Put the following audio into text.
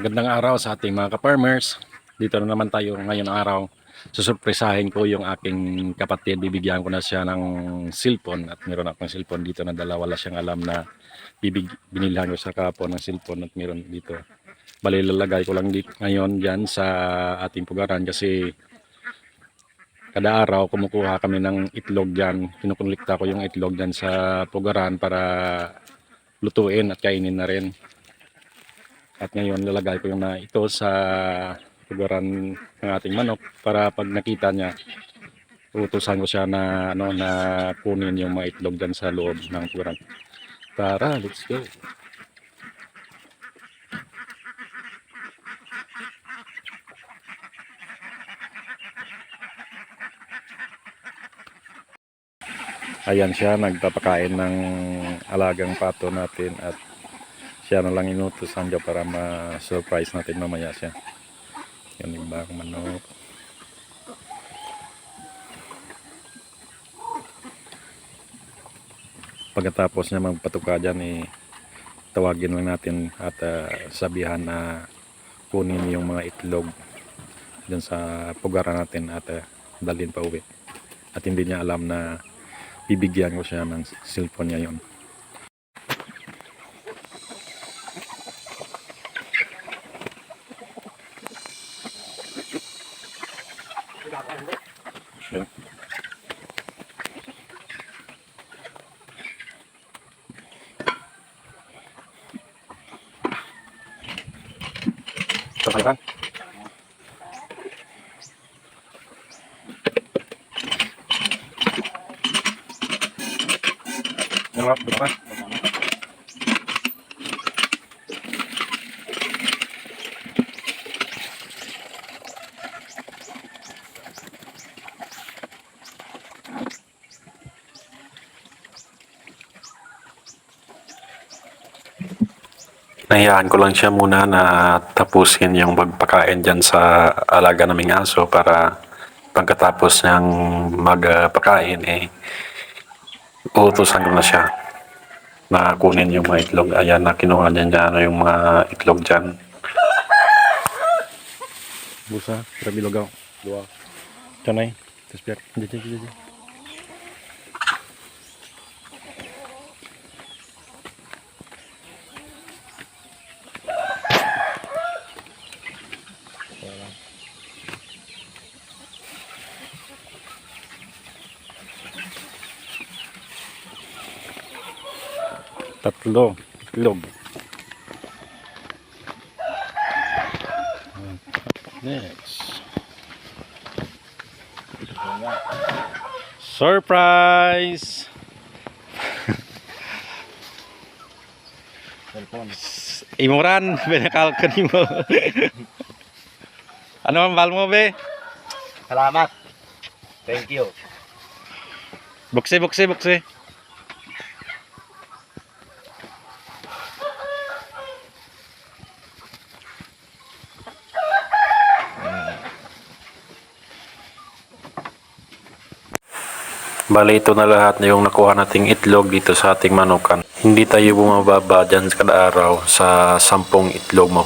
Magandang araw sa ating mga ka-farmers. Dito na naman tayo ngayon araw. Susurpresahin ko yung aking kapatid. Bibigyan ko na siya ng cellphone. At meron akong cellphone dito na dala. Wala siyang alam na binilhan ko sa kapon ng cellphone. At meron dito. Bali lalagay ko lang dito ngayon dyan sa ating pugaran. Kasi kada araw kumukuha kami ng itlog dyan. Kinukulikta ko yung itlog dyan sa pugaran para lutuin at kainin na rin. At ngayon lalagay ko yung na ito sa pugaran ng ating manok para pag nakita niya utusan ko siya na na kunin yung mga itlog dyan sa loob ng pugaran. Tara, let's go. Ayan siya, nagpapakain ng alagang pato natin at siya na lang inutusan dyan para ma-surprise natin mamaya siya. Yan yung bagong manok. Pagkatapos niya magpatuka dyan, tawagin lang natin at sabihan na kunin yung mga itlog dyan sa pugaran natin at dalhin pa uwi. At hindi niya alam na bibigyan ko siya ng cellphone niya yun. Okay kan? Berapa? Nahiyaan ko lang siya muna na tapusin yung magpakain dyan sa alaga naming aso para pagkatapos niyang magpakain uutusan ko na siya na kunin yung mga itlog. Ayan na kinuha niya yung mga itlog dyan. Busa, trabilogaw. Dua. Canay. Terus biar. Jadi. Tatlo itlog. Next. Surprise! Imuran, benakal ka mo. Ano ang bal mo, be? Salamat. Thank you. Bukse. Bali ito na lahat na yung nakuha nating itlog dito sa ating manukan. Hindi tayo bumababa dyan kada araw sa 10 itlog mo.